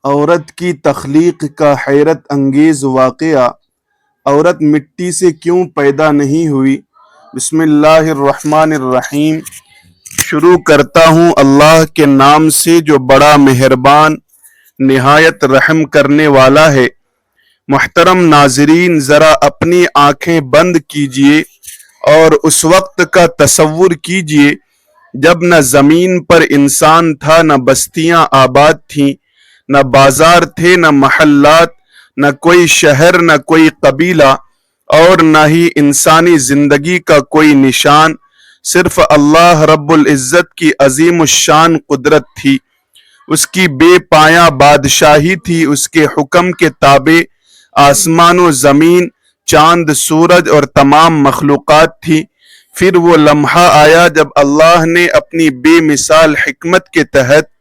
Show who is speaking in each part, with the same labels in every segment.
Speaker 1: عورت کی تخلیق کا حیرت انگیز واقعہ۔ عورت مٹی سے کیوں پیدا نہیں ہوئی؟ بسم اللہ الرحمن الرحیم۔ شروع کرتا ہوں اللہ کے نام سے جو بڑا مہربان نہایت رحم کرنے والا ہے۔ محترم ناظرین، ذرا اپنی آنکھیں بند کیجئے اور اس وقت کا تصور کیجئے جب نہ زمین پر انسان تھا، نہ بستیاں آباد تھیں، نہ بازار تھے، نہ محلات، نہ کوئی شہر، نہ کوئی قبیلہ، اور نہ ہی انسانی زندگی کا کوئی نشان۔ صرف اللہ رب العزت کی عظیم الشان قدرت تھی، اس کی بے پایاں بادشاہی تھی، اس کے حکم کے تابع آسمان و زمین، چاند، سورج اور تمام مخلوقات تھی۔ پھر وہ لمحہ آیا جب اللہ نے اپنی بے مثال حکمت کے تحت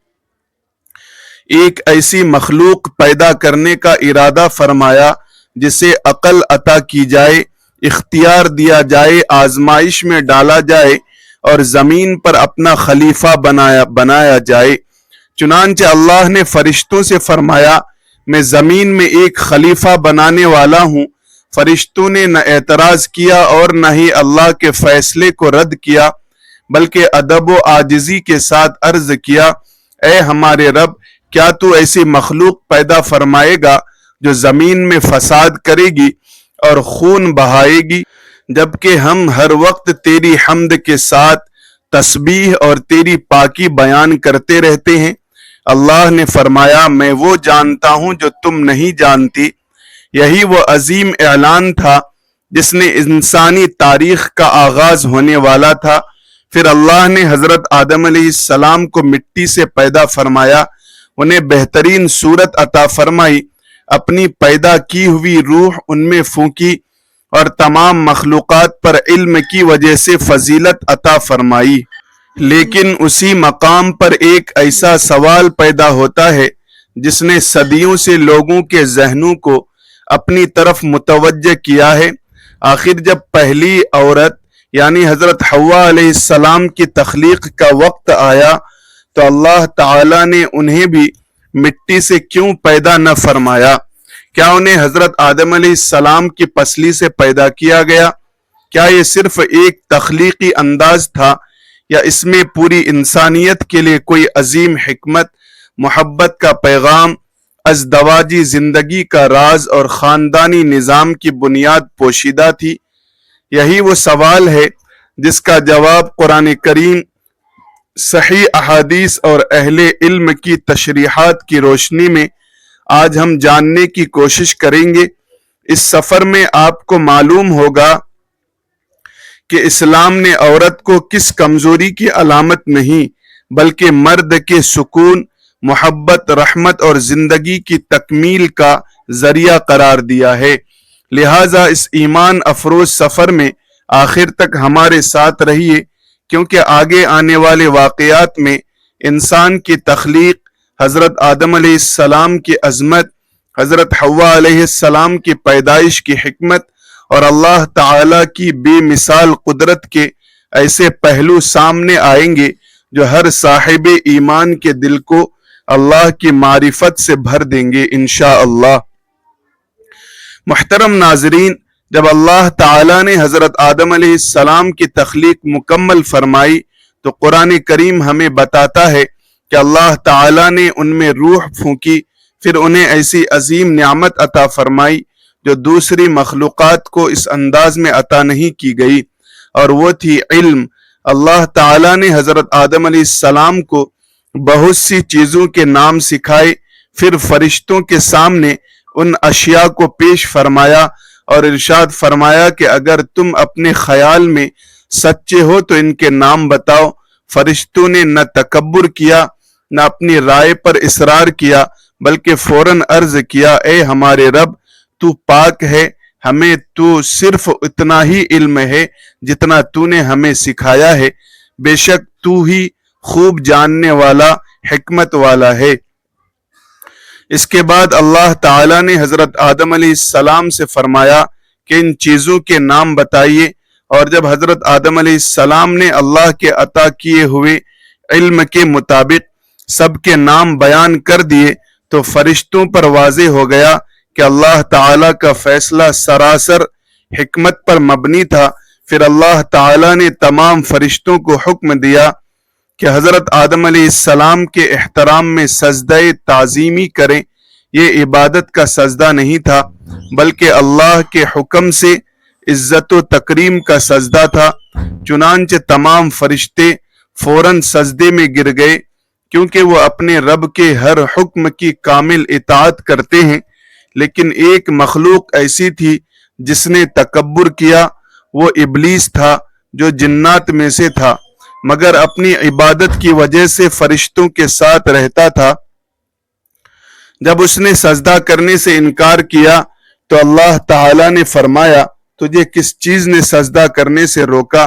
Speaker 1: ایک ایسی مخلوق پیدا کرنے کا ارادہ فرمایا جسے عقل عطا کی جائے، اختیار دیا جائے، آزمائش میں ڈالا جائے اور زمین پر اپنا خلیفہ بنایا جائے۔ چنانچہ اللہ نے فرشتوں سے فرمایا، میں زمین میں ایک خلیفہ بنانے والا ہوں۔ فرشتوں نے نہ اعتراض کیا اور نہ ہی اللہ کے فیصلے کو رد کیا، بلکہ ادب و عاجزی کے ساتھ عرض کیا، اے ہمارے رب، کیا تو ایسی مخلوق پیدا فرمائے گا جو زمین میں فساد کرے گی اور خون بہائے گی، جبکہ ہم ہر وقت تیری حمد کے ساتھ تسبیح اور تیری پاکی بیان کرتے رہتے ہیں۔ اللہ نے فرمایا، میں وہ جانتا ہوں جو تم نہیں جانتی۔ یہی وہ عظیم اعلان تھا جس نے انسانی تاریخ کا آغاز ہونے والا تھا۔ پھر اللہ نے حضرت آدم علیہ السلام کو مٹی سے پیدا فرمایا، انہیں بہترین صورت عطا فرمائی، اپنی پیدا کی ہوئی روح ان میں پھونکی اور تمام مخلوقات پر علم کی وجہ سے فضیلت عطا فرمائی۔ لیکن اسی مقام پر ایک ایسا سوال پیدا ہوتا ہے جس نے صدیوں سے لوگوں کے ذہنوں کو اپنی طرف متوجہ کیا ہے۔ آخر جب پہلی عورت یعنی حضرت حوا علیہ السلام کی تخلیق کا وقت آیا تو اللہ تعالی نے انہیں بھی مٹی سے کیوں پیدا نہ فرمایا؟ کیا انہیں حضرت آدم علیہ السلام کی پسلی سے پیدا کیا گیا؟ کیا یہ صرف ایک تخلیقی انداز تھا یا اس میں پوری انسانیت کے لیے کوئی عظیم حکمت، محبت کا پیغام، ازدواجی زندگی کا راز اور خاندانی نظام کی بنیاد پوشیدہ تھی؟ یہی وہ سوال ہے جس کا جواب قرآن کریم، صحیح احادیث اور اہل علم کی تشریحات کی روشنی میں آج ہم جاننے کی کوشش کریں گے۔ اس سفر میں آپ کو معلوم ہوگا کہ اسلام نے عورت کو کس کمزوری کی علامت نہیں بلکہ مرد کے سکون، محبت، رحمت اور زندگی کی تکمیل کا ذریعہ قرار دیا ہے۔ لہٰذا اس ایمان افروز سفر میں آخر تک ہمارے ساتھ رہیے، کیونکہ آگے آنے والے واقعات میں انسان کی تخلیق، حضرت آدم علیہ السلام کی عظمت، حضرت حوا علیہ السلام کی پیدائش کی حکمت اور اللہ تعالی کی بے مثال قدرت کے ایسے پہلو سامنے آئیں گے جو ہر صاحب ایمان کے دل کو اللہ کی معرفت سے بھر دیں گے انشاءاللہ۔ محترم ناظرین، جب اللہ تعالی نے حضرت آدم علیہ السلام کی تخلیق مکمل فرمائی تو قرآن کریم ہمیں بتاتا ہے کہ اللہ تعالی نے ان میں روح پھونکی، پھر انہیں ایسی عظیم نعمت عطا فرمائی جو دوسری مخلوقات کو اس انداز میں عطا نہیں کی گئی، اور وہ تھی علم۔ اللہ تعالی نے حضرت آدم علیہ السلام کو بہت سی چیزوں کے نام سکھائے، پھر فرشتوں کے سامنے ان اشیاء کو پیش فرمایا اور ارشاد فرمایا کہ اگر تم اپنے خیال میں سچے ہو تو ان کے نام بتاؤ۔ فرشتوں نے نہ تکبر کیا، نہ اپنی رائے پر اصرار کیا، بلکہ فوراً عرض کیا، اے ہمارے رب، تو پاک ہے، ہمیں تو صرف اتنا ہی علم ہے جتنا تو نے ہمیں سکھایا ہے، بے شک تو ہی خوب جاننے والا، حکمت والا ہے۔ اس کے بعد اللہ تعالیٰ نے حضرت آدم علیہ السلام سے فرمایا کہ ان چیزوں کے نام بتائیے، اور جب حضرت آدم علیہ السلام نے اللہ کے عطا کیے ہوئے علم کے مطابق سب کے نام بیان کر دیے تو فرشتوں پر واضح ہو گیا کہ اللہ تعالیٰ کا فیصلہ سراسر حکمت پر مبنی تھا۔ پھر اللہ تعالیٰ نے تمام فرشتوں کو حکم دیا کہ حضرت آدم علیہ السلام کے احترام میں سجدہ تعظیمی کریں۔ یہ عبادت کا سجدہ نہیں تھا بلکہ اللہ کے حکم سے عزت و تکریم کا سجدہ تھا۔ چنانچہ تمام فرشتے فوراً سجدے میں گر گئے، کیونکہ وہ اپنے رب کے ہر حکم کی کامل اطاعت کرتے ہیں۔ لیکن ایک مخلوق ایسی تھی جس نے تکبر کیا، وہ ابلیس تھا جو جنات میں سے تھا، مگر اپنی عبادت کی وجہ سے فرشتوں کے ساتھ رہتا تھا۔ جب اس نے سجدہ کرنے سے انکار کیا تو اللہ تعالیٰ نے فرمایا، تجھے کس چیز نے سجدہ کرنے سے روکا؟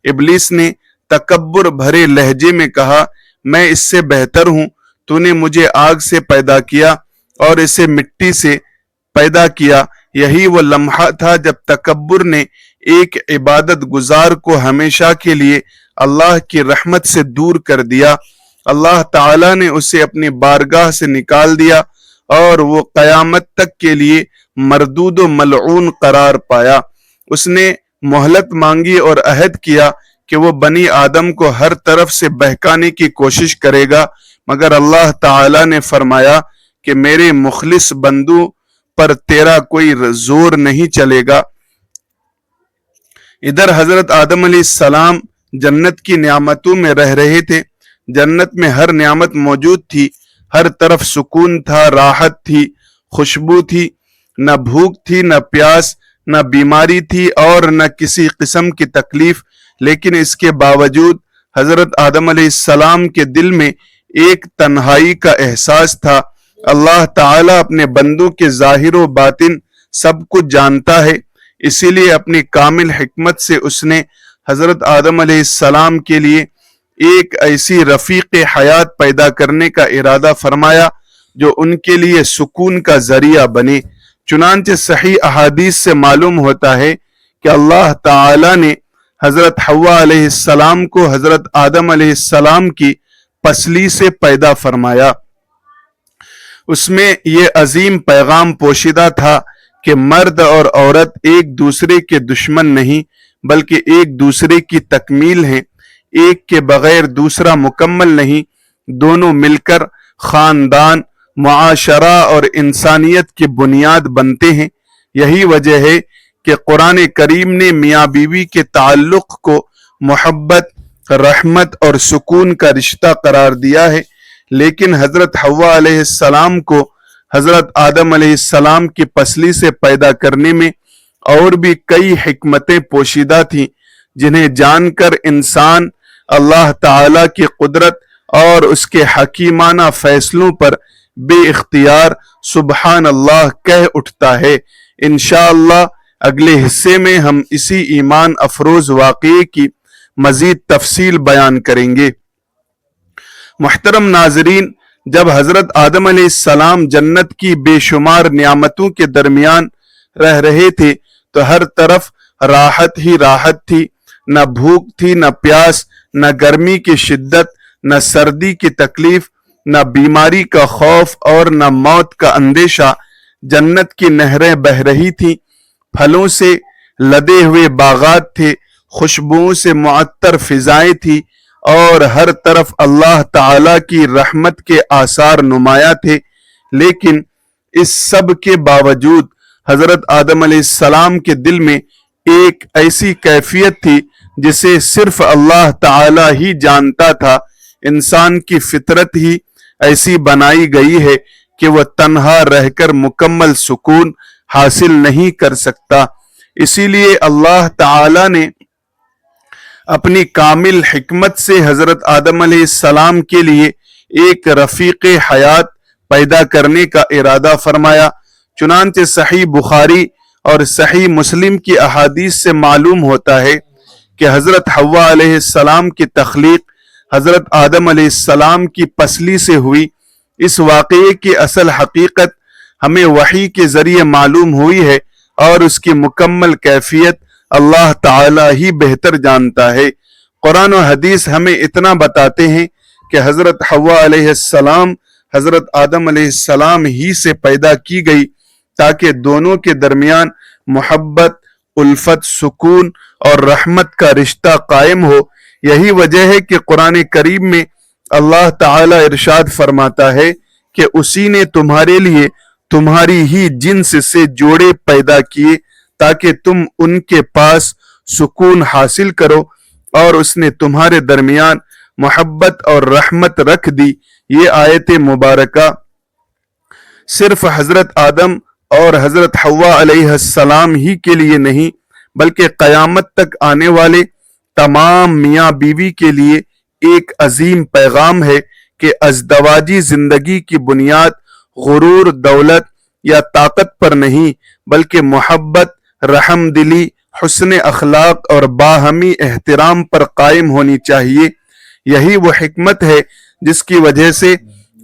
Speaker 1: ابلیس نے تکبر بھرے لہجے میں کہا، میں اس سے بہتر ہوں، تو نے مجھے آگ سے پیدا کیا اور اسے مٹی سے پیدا کیا۔ یہی وہ لمحہ تھا جب تکبر نے ایک عبادت گزار کو ہمیشہ کے لیے اللہ کی رحمت سے دور کر دیا۔ اللہ تعالیٰ نے اسے اپنی بارگاہ سے نکال دیا اور وہ قیامت تک کے لیے مردود و ملعون قرار پایا۔ اس نے مہلت مانگی اور عہد کیا کہ وہ بنی آدم کو ہر طرف سے بہکانے کی کوشش کرے گا، مگر اللہ تعالیٰ نے فرمایا کہ میرے مخلص بندوں پر تیرا کوئی زور نہیں چلے گا۔ ادھر حضرت آدم علیہ السلام جنت کی نعمتوں میں رہ رہے تھے۔ جنت میں ہر نعمت موجود تھی، ہر طرف سکون تھا، راحت تھی، خوشبو تھی، نہ بھوک تھی، نہ پیاس، نہ بیماری تھی اور نہ کسی قسم کی تکلیف۔ لیکن اس کے باوجود حضرت آدم علیہ السلام کے دل میں ایک تنہائی کا احساس تھا۔ اللہ تعالیٰ اپنے بندوں کے ظاہر و باطن سب کچھ جانتا ہے، اسی لیے اپنی کامل حکمت سے اس نے حضرت آدم علیہ السلام کے لیے ایک ایسی رفیق حیات پیدا کرنے کا ارادہ فرمایا جو ان کے لیے سکون کا ذریعہ بنے۔ چنانچہ صحیح احادیث سے معلوم ہوتا ہے کہ اللہ تعالیٰ نے حضرت حوا علیہ السلام کو حضرت آدم علیہ السلام کی پسلی سے پیدا فرمایا۔ اس میں یہ عظیم پیغام پوشیدہ تھا کہ مرد اور عورت ایک دوسرے کے دشمن نہیں بلکہ ایک دوسرے کی تکمیل ہیں، ایک کے بغیر دوسرا مکمل نہیں، دونوں مل کر خاندان، معاشرہ اور انسانیت کی بنیاد بنتے ہیں۔ یہی وجہ ہے کہ قرآن کریم نے میاں بیوی کے تعلق کو محبت، رحمت اور سکون کا رشتہ قرار دیا ہے، لیکن حضرت حوا علیہ السلام کو حضرت آدم علیہ السلام کی پسلی سے پیدا کرنے میں اور بھی کئی حکمتیں پوشیدہ تھیں، جنہیں جان کر انسان اللہ تعالیٰ کی قدرت اور اس کے حکیمانہ فیصلوں پر بے اختیار سبحان اللہ کہہ اٹھتا ہے۔ انشاءاللہ اگلے حصے میں ہم اسی ایمان افروز واقعے کی مزید تفصیل بیان کریں گے۔ محترم ناظرین، جب حضرت آدم علیہ السلام جنت کی بے شمار نعمتوں کے درمیان رہ رہے تھے تو ہر طرف راحت ہی راحت تھی، نہ بھوک تھی، نہ پیاس، نہ گرمی کی شدت، نہ سردی کی تکلیف، نہ بیماری کا خوف اور نہ موت کا اندیشہ۔ جنت کی نہریں بہہ رہی تھیں، پھلوں سے لدے ہوئے باغات تھے، خوشبوؤں سے معطر فضائیں تھی اور ہر طرف اللہ تعالیٰ کی رحمت کے آثار نمایاں تھے۔ لیکن اس سب کے باوجود حضرت آدم علیہ السلام کے دل میں ایک ایسی کیفیت تھی جسے صرف اللہ تعالیٰ ہی جانتا تھا۔ انسان کی فطرت ہی ایسی بنائی گئی ہے کہ وہ تنہا رہ کر مکمل سکون حاصل نہیں کر سکتا۔ اسی لیے اللہ تعالیٰ نے اپنی کامل حکمت سے حضرت آدم علیہ السلام کے لیے ایک رفیق حیات پیدا کرنے کا ارادہ فرمایا۔ چنانچہ صحیح بخاری اور صحیح مسلم کی احادیث سے معلوم ہوتا ہے کہ حضرت حوا علیہ السلام کی تخلیق حضرت آدم علیہ السلام کی پسلی سے ہوئی۔ اس واقعے کی اصل حقیقت ہمیں وحی کے ذریعے معلوم ہوئی ہے اور اس کی مکمل کیفیت اللہ تعالیٰ ہی بہتر جانتا ہے۔ قرآن و حدیث ہمیں اتنا بتاتے ہیں کہ حضرت حوا علیہ السلام حضرت آدم علیہ السلام ہی سے پیدا کی گئی تاکہ دونوں کے درمیان محبت، الفت، سکون اور رحمت کا رشتہ قائم ہو۔ یہی وجہ ہے کہ قرآن کریم میں اللہ تعالی ارشاد فرماتا ہے کہ اسی نے تمہارے لیے تمہاری ہی جنس سے جوڑے پیدا کیے تاکہ تم ان کے پاس سکون حاصل کرو، اور اس نے تمہارے درمیان محبت اور رحمت رکھ دی۔ یہ آیت مبارکہ صرف حضرت آدم اور حضرت حوا علیہ السلام ہی کے لیے نہیں بلکہ قیامت تک آنے والے تمام میاں بیوی کے لیے ایک عظیم پیغام ہے کہ ازدواجی زندگی کی بنیاد غرور، دولت یا طاقت پر نہیں بلکہ محبت، رحم دلی، حسن اخلاق اور باہمی احترام پر قائم ہونی چاہیے۔ یہی وہ حکمت ہے جس کی وجہ سے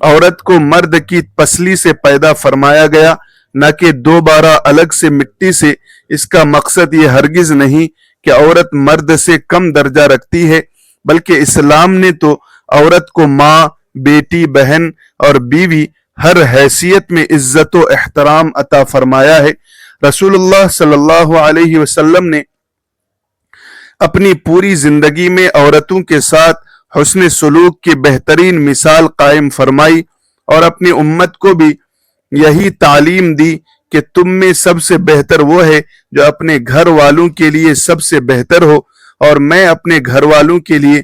Speaker 1: عورت کو مرد کی پسلی سے پیدا فرمایا گیا، نہ کہ دوبارہ الگ سے مٹی سے۔ اس کا مقصد یہ ہرگز نہیں کہ عورت مرد سے کم درجہ رکھتی ہے، بلکہ اسلام نے تو عورت کو ماں، بیٹی، بہن اور بیوی ہر حیثیت میں عزت و احترام عطا فرمایا ہے۔ رسول اللہ صلی اللہ علیہ وسلم نے اپنی پوری زندگی میں عورتوں کے ساتھ حسن سلوک کی بہترین مثال قائم فرمائی اور اپنی امت کو بھی یہی تعلیم دی کہ تم میں سب سے بہتر وہ ہے جو اپنے گھر والوں کے لیے سب سے بہتر ہو، اور میں اپنے گھر والوں کے لیے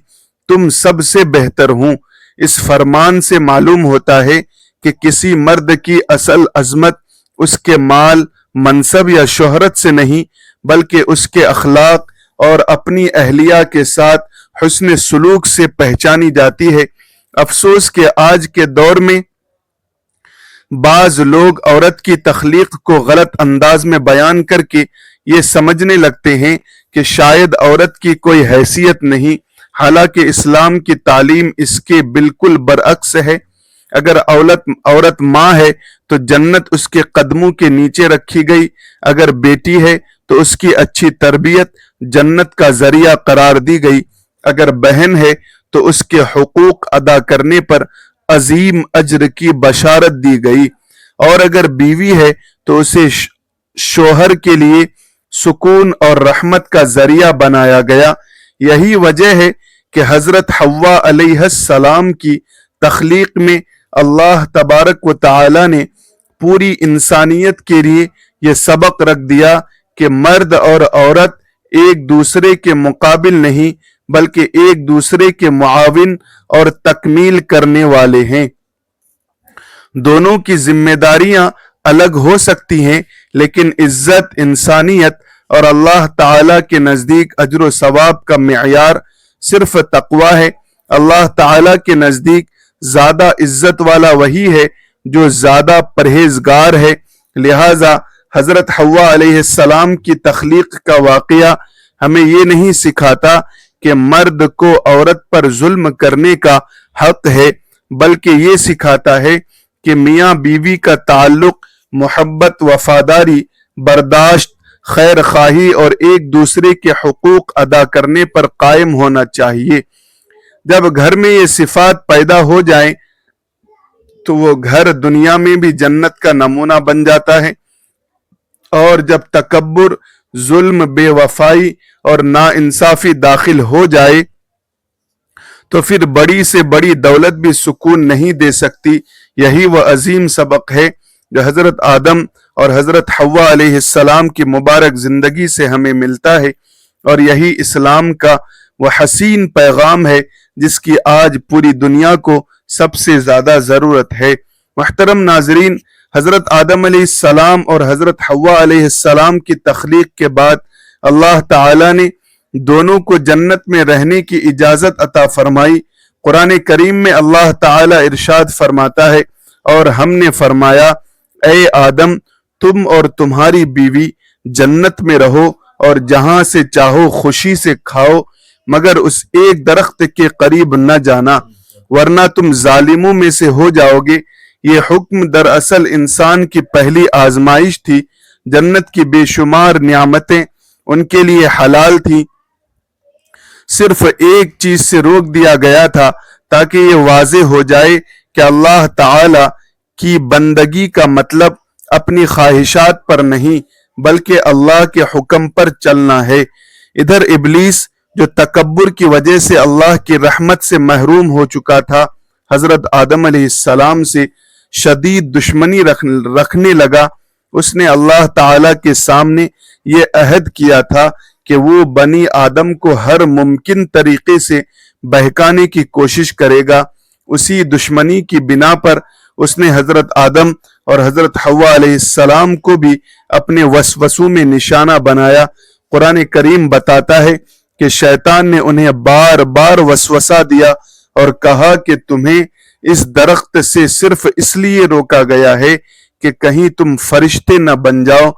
Speaker 1: تم سب سے بہتر ہوں۔ اس فرمان سے معلوم ہوتا ہے کہ کسی مرد کی اصل عظمت اس کے مال، منصب یا شہرت سے نہیں بلکہ اس کے اخلاق اور اپنی اہلیہ کے ساتھ حسن سلوک سے پہچانی جاتی ہے۔ افسوس کہ آج کے دور میں بعض لوگ عورت کی تخلیق کو غلط انداز میں بیان کر کے یہ سمجھنے لگتے ہیں کہ شاید عورت کی کوئی حیثیت نہیں، حالانکہ اسلام کی تعلیم اس کے بالکل برعکس ہے۔ اگر عورت ماں ہے تو جنت اس کے قدموں کے نیچے رکھی گئی، اگر بیٹی ہے تو اس کی اچھی تربیت جنت کا ذریعہ قرار دی گئی، اگر بہن ہے تو اس کے حقوق ادا کرنے پر عظیم اجر کی بشارت دی گئی، اور اگر بیوی ہے تو اسے شوہر کے لیے سکون اور رحمت کا ذریعہ بنایا گیا۔ یہی وجہ ہے کہ حضرت حوا علیہ السلام کی تخلیق میں اللہ تبارک و تعالی نے پوری انسانیت کے لیے یہ سبق رکھ دیا کہ مرد اور عورت ایک دوسرے کے مقابل نہیں بلکہ ایک دوسرے کے معاون اور تکمیل کرنے والے ہیں۔ دونوں کی ذمہ داریاں الگ ہو سکتی ہیں، لیکن عزت، انسانیت اور اللہ تعالی کے نزدیک اجر و ثواب کا معیار صرف تقوی ہے۔ اللہ تعالی کے نزدیک زیادہ عزت والا وہی ہے جو زیادہ پرہیزگار ہے۔ لہذا حضرت حوا علیہ السلام کی تخلیق کا واقعہ ہمیں یہ نہیں سکھاتا کہ مرد کو عورت پر ظلم کرنے کا حق ہے، بلکہ یہ سکھاتا ہے کہ میاں بیوی کا تعلق محبت، وفاداری، برداشت، خیر خواہی اور ایک دوسرے کے حقوق ادا کرنے پر قائم ہونا چاہیے۔ جب گھر میں یہ صفات پیدا ہو جائیں تو وہ گھر دنیا میں بھی جنت کا نمونہ بن جاتا ہے، اور جب تکبر، ظلم، بے وفائی اور ناانصافی داخل ہو جائے تو پھر بڑی سے بڑی دولت بھی سکون نہیں دے سکتی۔ یہی وہ عظیم سبق ہے جو حضرت آدم اور حضرت حوا علیہ السلام کی مبارک زندگی سے ہمیں ملتا ہے، اور یہی اسلام کا وہ حسین پیغام ہے جس کی آج پوری دنیا کو سب سے زیادہ ضرورت ہے۔ محترم ناظرین، حضرت آدم علیہ السلام اور حضرت حوا علیہ السلام کی تخلیق کے بعد اللہ تعالی نے دونوں کو جنت میں رہنے کی اجازت عطا فرمائی۔ قرآن کریم میں اللہ تعالی ارشاد فرماتا ہے، اور ہم نے فرمایا اے آدم، تم اور تمہاری بیوی جنت میں رہو اور جہاں سے چاہو خوشی سے کھاؤ، مگر اس ایک درخت کے قریب نہ جانا ورنہ تم ظالموں میں سے ہو جاؤ گے۔ یہ حکم دراصل انسان کی پہلی آزمائش تھی۔ جنت کی بے شمار نعمتیں ان کے لیے حلال تھیں، صرف ایک چیز سے روک دیا گیا تھا تاکہ یہ واضح ہو جائے کہ اللہ تعالی کی بندگی کا مطلب اپنی خواہشات پر نہیں بلکہ اللہ کے حکم پر چلنا ہے۔ ادھر ابلیس جو تکبر کی وجہ سے اللہ کی رحمت سے محروم ہو چکا تھا، حضرت آدم علیہ السلام سے شدید دشمنی رکھنے لگا۔ اس نے اللہ تعالی کے سامنے یہ عہد کیا تھا کہ وہ بنی آدم کو ہر ممکن طریقے سے بہکانے کی کوشش کرے گا۔ اسی دشمنی کی بنا پر اس نے حضرت آدم اور حضرت حوا علیہ السلام کو بھی اپنے وسوسوں میں نشانہ بنایا۔ قرآن کریم بتاتا ہے کہ شیطان نے انہیں بار بار وسوسہ دیا اور کہا کہ تمہیں اس درخت سے صرف اس لیے روکا گیا ہے کہ کہیں تم فرشتے نہ بن جاؤ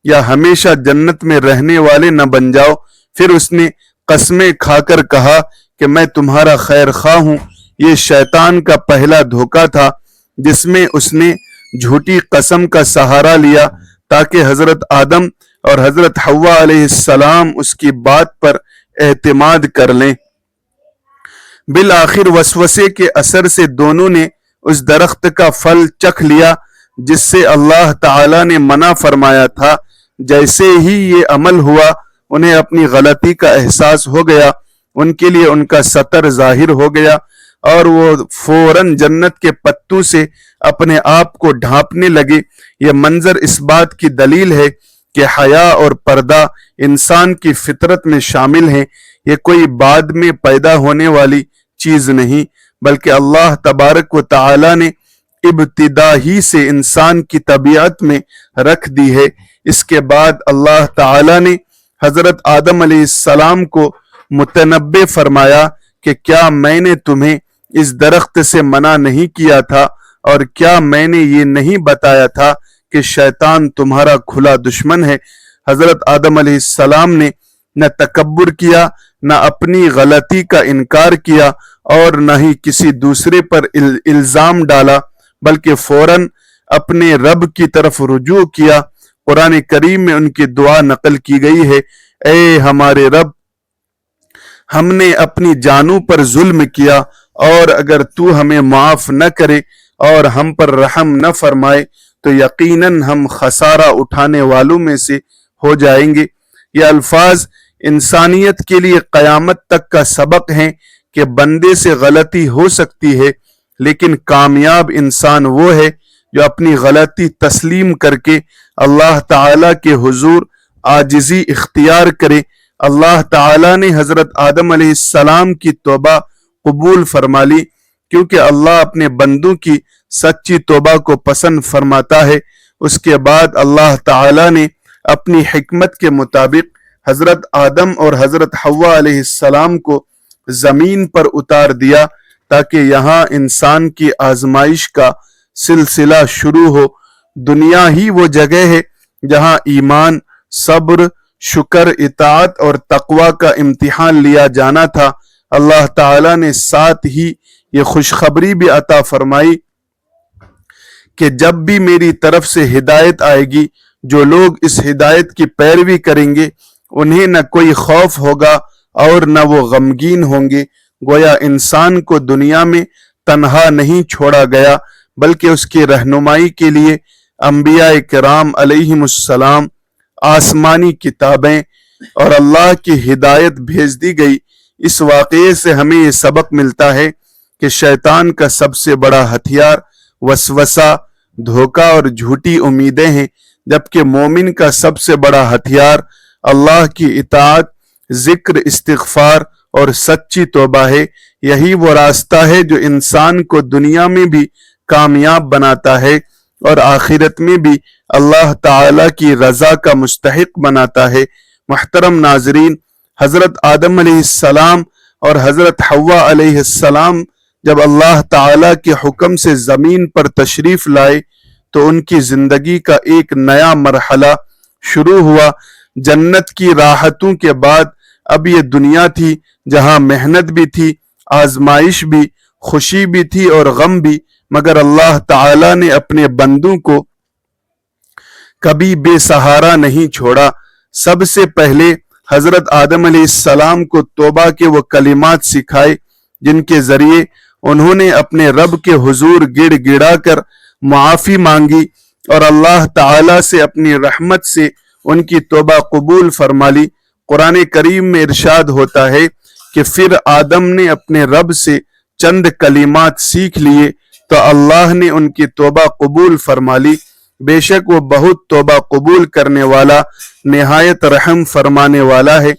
Speaker 1: یا ہمیشہ جنت میں رہنے والے نہ بن جاؤ۔ پھر اس نے قسمیں کھا کر کہا کہ میں تمہارا خیر خواہ ہوں۔ یہ شیطان کا پہلا دھوکہ تھا جس میں اس نے جھوٹی قسم کا سہارا لیا تاکہ حضرت آدم اور حضرت حوا علیہ السلام اس کی بات پر اعتماد کر لیں۔ بالآخر وسوسے کے اثر سے دونوں نے اس درخت کا پھل چکھ لیا جس سے اللہ تعالی نے منع فرمایا تھا۔ جیسے ہی یہ عمل ہوا انہیں اپنی غلطی کا احساس ہو گیا، ان کے لیے ان کا ستر ظاہر ہو گیا اور وہ فوراً جنت کے پتوں سے اپنے آپ کو ڈھانپنے لگے۔ یہ منظر اس بات کی دلیل ہے کہ حیا اور پردہ انسان کی فطرت میں شامل ہیں۔ یہ کوئی بعد میں پیدا ہونے والی چیز نہیں بلکہ اللہ تبارک و تعالی نے ابتدا ہی سے انسان کی طبیعت میں رکھ دی ہے۔ اس کے بعد اللہ تعالی نے حضرت آدم علیہ السلام کو متنبہ فرمایا کہ کیا میں نے تمہیں اس درخت سے منع نہیں کیا تھا اور کیا میں نے یہ نہیں بتایا تھا کہ شیطان تمہارا کھلا دشمن ہے۔ حضرت آدم علیہ السلام نے نہ تکبر کیا، نہ اپنی غلطی کا انکار کیا اور نہ ہی کسی دوسرے پر الزام ڈالا بلکہ فوراً اپنے رب کی طرف رجوع کیا۔ قرآن کریم میں ان کی دعا نقل کی گئی ہے، اے ہمارے رب، ہم نے اپنی جانوں پر ظلم کیا اور اگر تو ہمیں معاف نہ کرے اور ہم پر رحم نہ فرمائے تو یقیناً ہم خسارہ اٹھانے والوں میں سے ہو جائیں گے۔ یہ الفاظ انسانیت کے لیے قیامت تک کا سبق ہیں کہ بندے سے غلطی ہو سکتی ہے لیکن کامیاب انسان وہ ہے جو اپنی غلطی تسلیم کر کے اللہ تعالی کے حضور عاجزی اختیار کرے۔ اللہ تعالی نے حضرت آدم علیہ السلام کی توبہ قبول فرما لی کیونکہ اللہ اپنے بندوں کی سچی توبہ کو پسند فرماتا ہے۔ اس کے بعد اللہ تعالی نے اپنی حکمت کے مطابق حضرت آدم اور حضرت حوا علیہ السلام کو زمین پر اتار دیا تاکہ یہاں انسان کی آزمائش کا سلسلہ شروع ہو۔ دنیا ہی وہ جگہ ہے جہاں ایمان، صبر، شکر، اطاعت اور تقوی کا امتحان لیا جانا تھا۔ اللہ تعالی نے ساتھ ہی یہ خوشخبری بھی عطا فرمائی کہ جب بھی میری طرف سے ہدایت آئے گی، جو لوگ اس ہدایت کی پیروی کریں گے انہیں نہ کوئی خوف ہوگا اور نہ وہ غمگین ہوں گے۔ گویا انسان کو دنیا میں تنہا نہیں چھوڑا گیا بلکہ اس کی رہنمائی کے لیے انبیاء کرام علیہم السلام، آسمانی کتابیں اور اللہ کی ہدایت بھیج دی گئی۔ اس واقعے سے ہمیں یہ سبق ملتا ہے کہ شیطان کا سب سے بڑا ہتھیار وسوسہ، دھوکہ اور جھوٹی امیدیں ہیں، جبکہ مومن کا سب سے بڑا ہتھیار اللہ کی اطاعت، ذکر، استغفار اور سچی توبہ ہے۔ یہی وہ راستہ ہے جو انسان کو دنیا میں بھی کامیاب بناتا ہے اور آخرت میں بھی اللہ تعالی کی رضا کا مستحق بناتا ہے۔ محترم ناظرین، حضرت آدم علیہ السلام اور حضرت حوا علیہ السلام جب اللہ تعالی کے حکم سے زمین پر تشریف لائے تو ان کی زندگی کا ایک نیا مرحلہ شروع ہوا۔ جنت کی راحتوں کے بعد اب یہ دنیا تھی جہاں محنت بھی تھی، آزمائش بھی، خوشی بھی تھی اور غم بھی، مگر اللہ تعالی نے اپنے بندوں کو کبھی بے سہارا نہیں چھوڑا۔ سب سے پہلے حضرت آدم علیہ السلام کو توبہ کے وہ کلمات سکھائے جن کے ذریعے انہوں نے اپنے رب کے حضور گڑ گڑا کر معافی مانگی اور اللہ تعالی سے اپنی رحمت سے ان کی توبہ قبول فرما لی۔ قرآن کریم میں ارشاد ہوتا ہے کہ پھر آدم نے اپنے رب سے چند کلمات سیکھ لیے تو اللہ نے ان کی توبہ قبول فرما لی۔ بے شک وہ بہت توبہ قبول کرنے والا، نہایت رحم فرمانے والا ہے۔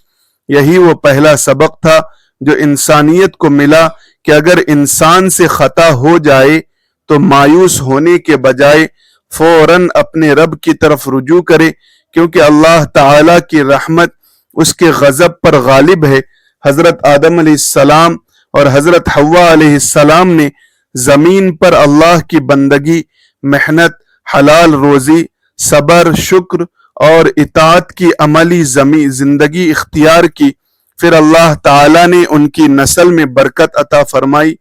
Speaker 1: یہی وہ پہلا سبق تھا جو انسانیت کو ملا کہ اگر انسان سے خطا ہو جائے تو مایوس ہونے کے بجائے فوراً اپنے رب کی طرف رجوع کرے، کیونکہ اللہ تعالی کی رحمت اس کے غضب پر غالب ہے۔ حضرت آدم علیہ السلام اور حضرت حوا علیہ السلام نے زمین پر اللہ کی بندگی، محنت، حلال روزی، صبر، شکر اور اطاعت کی عملی زندگی اختیار کی۔ پھر اللہ تعالی نے ان کی نسل میں برکت عطا فرمائی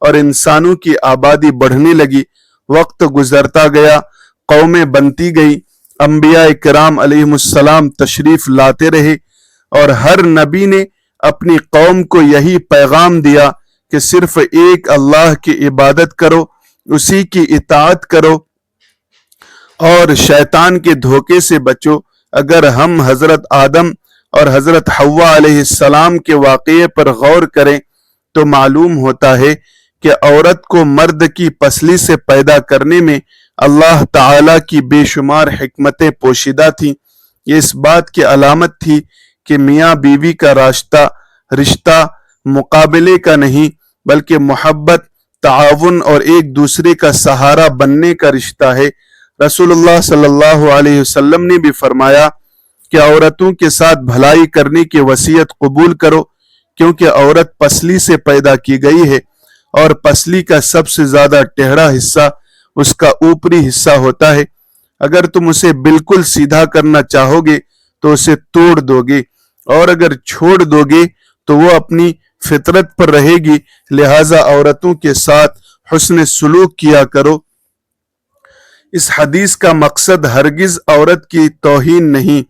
Speaker 1: اور انسانوں کی آبادی بڑھنے لگی۔ وقت گزرتا گیا، قومیں بنتی گئی، انبیاء کرام علیہم السلام تشریف لاتے رہے اور ہر نبی نے اپنی قوم کو یہی پیغام دیا کہ صرف ایک اللہ کی عبادت کرو، اسی کی اطاعت کرو اور شیطان کے دھوکے سے بچو۔ اگر ہم حضرت آدم اور حضرت حوا علیہ السلام کے واقعے پر غور کریں تو معلوم ہوتا ہے کہ عورت کو مرد کی پسلی سے پیدا کرنے میں اللہ تعالی کی بے شمار حکمتیں پوشیدہ تھیں۔ یہ اس بات کی علامت تھی کہ میاں بیوی کا رشتہ مقابلے کا نہیں بلکہ محبت، تعاون اور ایک دوسرے کا سہارا بننے کا رشتہ ہے۔ رسول اللہ صلی اللہ علیہ وسلم نے بھی فرمایا کہ عورتوں کے ساتھ بھلائی کرنے کی وصیت قبول کرو، کیونکہ عورت پسلی سے پیدا کی گئی ہے اور پسلی کا سب سے زیادہ ٹیڑھا حصہ اس کا اوپری حصہ ہوتا ہے۔ اگر تم اسے بالکل سیدھا کرنا چاہو گے تو اسے توڑ دو گے، اور اگر چھوڑ دو گے تو وہ اپنی فطرت پر رہے گی۔ لہٰذا عورتوں کے ساتھ حسن سلوک کیا کرو۔ اس حدیث کا مقصد ہرگز عورت کی توہین نہیں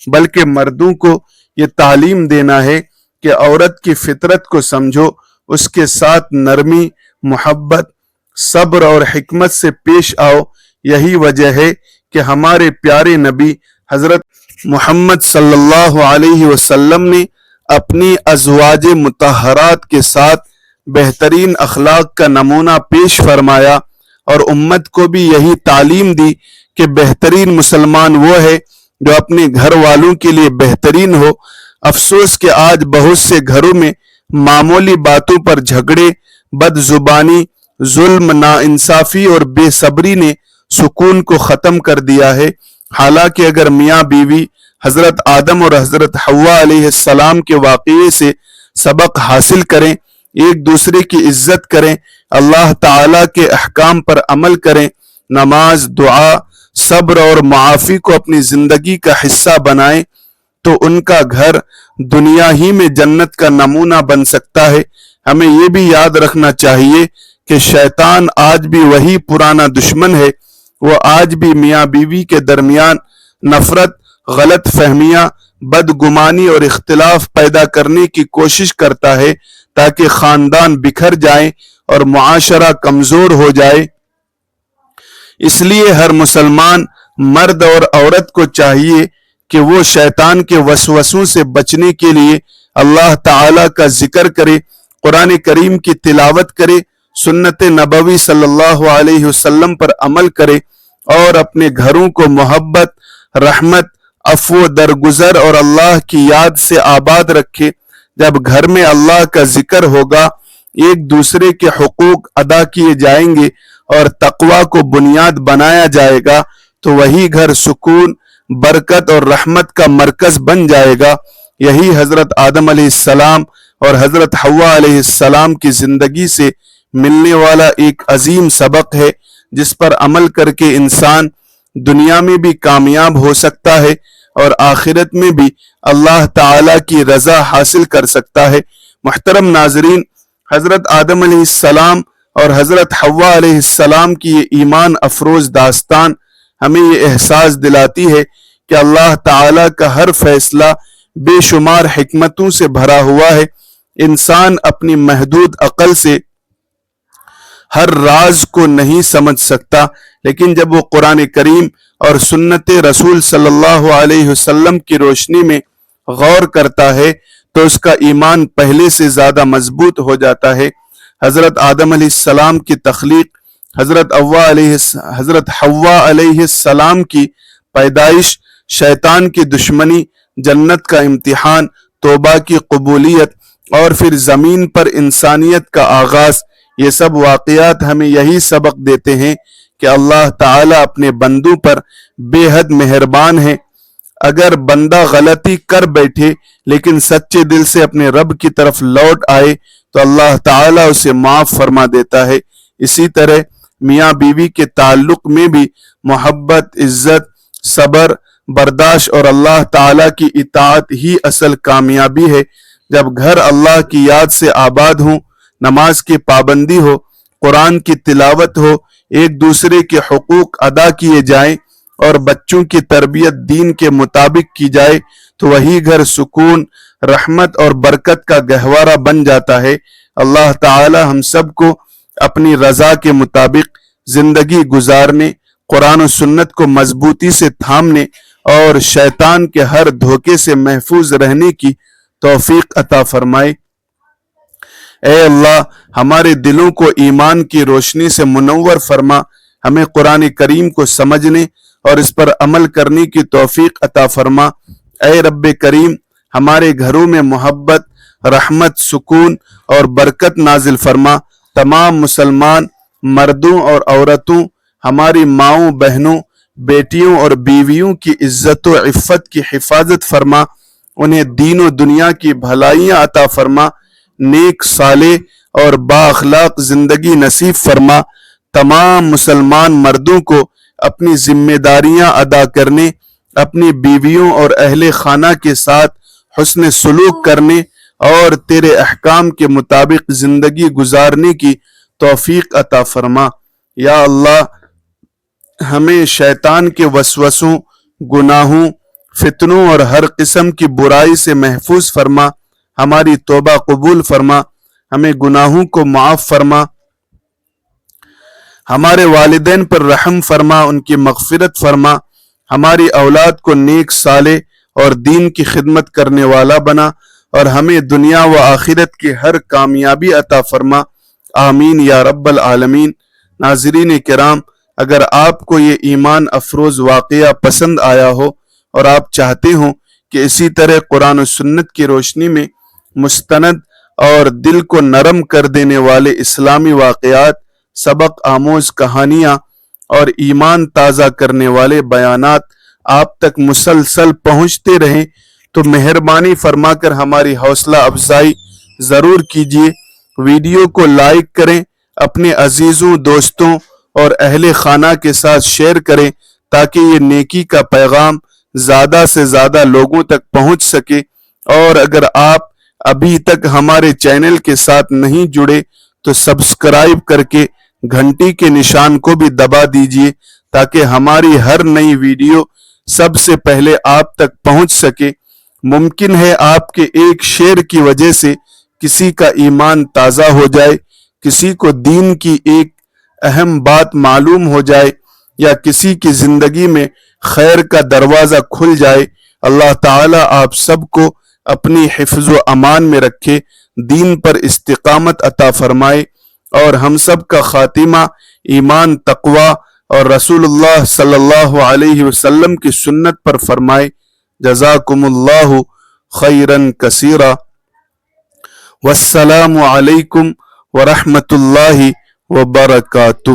Speaker 1: بلکہ مردوں کو یہ تعلیم دینا ہے کہ عورت کی فطرت کو سمجھو، اس کے ساتھ نرمی، محبت، صبر اور حکمت سے پیش آؤ۔ یہی وجہ ہے کہ ہمارے پیارے نبی حضرت محمد صلی اللہ علیہ وسلم نے اپنی ازواج مطہرات کے ساتھ بہترین اخلاق کا نمونہ پیش فرمایا اور امت کو بھی یہی تعلیم دی کہ بہترین مسلمان وہ ہے جو اپنے گھر والوں کے لیے بہترین ہو۔ افسوس کہ آج بہت سے گھروں میں معمولی باتوں پر جھگڑے، بد زبانی، ظلم، ناانصافی اور بے صبری نے سکون کو ختم کر دیا ہے۔ حالانکہ اگر میاں بیوی حضرت آدم اور حضرت حوا علیہ السلام کے واقعے سے سبق حاصل کریں، ایک دوسرے کی عزت کریں، اللہ تعالیٰ کے احکام پر عمل کریں، نماز، دعا، صبر اور معافی کو اپنی زندگی کا حصہ بنائیں تو ان کا گھر دنیا ہی میں جنت کا نمونہ بن سکتا ہے۔ ہمیں یہ بھی یاد رکھنا چاہیے کہ شیطان آج بھی وہی پرانا دشمن ہے۔ وہ آج بھی میاں بیوی کے درمیان نفرت، غلط فہمیاں، بدگمانی اور اختلاف پیدا کرنے کی کوشش کرتا ہے تاکہ خاندان بکھر جائیں اور معاشرہ کمزور ہو جائے۔ اس لیے ہر مسلمان مرد اور عورت کو چاہیے کہ وہ شیطان کے وسوسوں سے بچنے کے لیے اللہ تعالی کا ذکر کرے، قرآن کریم کی تلاوت کرے، سنت نبوی صلی اللہ علیہ وسلم پر عمل کرے اور اپنے گھروں کو محبت، رحمت، عفو، درگزر اور اللہ کی یاد سے آباد رکھے۔ جب گھر میں اللہ کا ذکر ہوگا، ایک دوسرے کے حقوق ادا کیے جائیں گے اور تقوی کو بنیاد بنایا جائے گا تو وہی گھر سکون، برکت اور رحمت کا مرکز بن جائے گا۔ یہی حضرت آدم علیہ السلام اور حضرت حوا علیہ السلام کی زندگی سے ملنے والا ایک عظیم سبق ہے جس پر عمل کر کے انسان دنیا میں بھی کامیاب ہو سکتا ہے اور آخرت میں بھی اللہ تعالی کی رضا حاصل کر سکتا ہے۔ محترم ناظرین، حضرت آدم علیہ السلام اور حضرت حوا علیہ السلام کی یہ ایمان افروز داستان ہمیں یہ احساس دلاتی ہے کہ اللہ تعالی کا ہر فیصلہ بے شمار حکمتوں سے بھرا ہوا ہے۔ انسان اپنی محدود عقل سے ہر راز کو نہیں سمجھ سکتا، لیکن جب وہ قرآن کریم اور سنت رسول صلی اللہ علیہ وسلم کی روشنی میں غور کرتا ہے تو اس کا ایمان پہلے سے زیادہ مضبوط ہو جاتا ہے۔ حضرت آدم علیہ السلام کی تخلیق، حضرت حوا علیہ السلام کی پیدائش، شیطان کی دشمنی، جنت کا امتحان، توبہ کی قبولیت اور پھر زمین پر انسانیت کا آغاز، یہ سب واقعات ہمیں یہی سبق دیتے ہیں کہ اللہ تعالیٰ اپنے بندوں پر بے حد مہربان ہے۔ اگر بندہ غلطی کر بیٹھے لیکن سچے دل سے اپنے رب کی طرف لوٹ آئے تو اللہ تعالیٰ اسے معاف فرما دیتا ہے۔ اسی طرح میاں بیوی کے تعلق میں بھی محبت، عزت، صبر، برداشت اور اللہ تعالیٰ کی اطاعت ہی اصل کامیابی ہے۔ جب گھر اللہ کی یاد سے آباد ہوں، نماز کی پابندی ہو، قرآن کی تلاوت ہو، ایک دوسرے کے حقوق ادا کیے جائیں اور بچوں کی تربیت دین کے مطابق کی جائے تو وہی گھر سکون، رحمت اور برکت کا گہوارہ بن جاتا ہے۔ اللہ تعالی ہم سب کو اپنی رضا کے مطابق زندگی گزارنے، قرآن و سنت کو مضبوطی سے تھامنے اور شیطان کے ہر دھوکے سے محفوظ رہنے کی توفیق عطا فرمائے۔ اے اللہ، ہمارے دلوں کو ایمان کی روشنی سے منور فرما، ہمیں قرآن کریم کو سمجھنے اور اس پر عمل کرنے کی توفیق عطا فرما۔ اے رب کریم، ہمارے گھروں میں محبت، رحمت، سکون اور برکت نازل فرما۔ تمام مسلمان مردوں اور عورتوں، ہماری ماؤں، بہنوں، بیٹیوں اور بیویوں کی عزت و عفت کی حفاظت فرما، انہیں دین و دنیا کی بھلائیاں عطا فرما، نیک، صالح اور با اخلاق زندگی نصیب فرما۔ تمام مسلمان مردوں کو اپنی ذمہ داریاں ادا کرنے، اپنی بیویوں اور اہل خانہ کے ساتھ حسن سلوک کرنے اور تیرے احکام کے مطابق زندگی گزارنے کی توفیق عطا فرما۔ یا اللہ، ہمیں شیطان کے وسوسوں، گناہوں، فتنوں اور ہر قسم کی برائی سے محفوظ فرما، ہماری توبہ قبول فرما، ہمیں گناہوں کو معاف فرما، ہمارے والدین پر رحم فرما، ان کی مغفرت فرما، ہماری اولاد کو نیک، صالح اور دین کی خدمت کرنے والا بنا اور ہمیں دنیا و آخرت کی ہر کامیابی عطا فرما۔ آمین یا رب العالمین۔ ناظرین کرام، اگر آپ کو یہ ایمان افروز واقعہ پسند آیا ہو اور آپ چاہتے ہوں کہ اسی طرح قرآن و سنت کی روشنی میں مستند اور دل کو نرم کر دینے والے اسلامی واقعات، سبق آموز کہانیاں اور ایمان تازہ کرنے والے بیانات آپ تک مسلسل پہنچتے رہیں تو مہربانی فرما کر ہماری حوصلہ افزائی ضرور کیجیے۔ ویڈیو کو لائک کریں، اپنے عزیزوں، دوستوں اور اہل خانہ کے ساتھ شیئر کریں تاکہ یہ نیکی کا پیغام زیادہ سے زیادہ لوگوں تک پہنچ سکے۔ اور اگر آپ ابھی تک ہمارے چینل کے ساتھ نہیں جڑے تو سبسکرائب کر کے گھنٹی کے نشان کو بھی دبا دیجیے تاکہ ہماری ہر نئی ویڈیو سب سے پہلے آپ تک پہنچ سکے۔ ممکن ہے آپ کے ایک شیئر کی وجہ سے کسی کا ایمان تازہ ہو جائے، کسی کو دین کی ایک اہم بات معلوم ہو جائے یا کسی کی زندگی میں خیر کا دروازہ کھل جائے۔ اللہ تعالی آپ سب کو اپنی حفظ و امان میں رکھے، دین پر استقامت عطا فرمائے اور ہم سب کا خاتمہ ایمان، تقوی اور رسول اللہ صلی اللہ علیہ وسلم کی سنت پر فرمائے۔ جزاکم اللہ خیرا کثیرا، والسلام علیکم ورحمۃ اللہ وبرکاتہ۔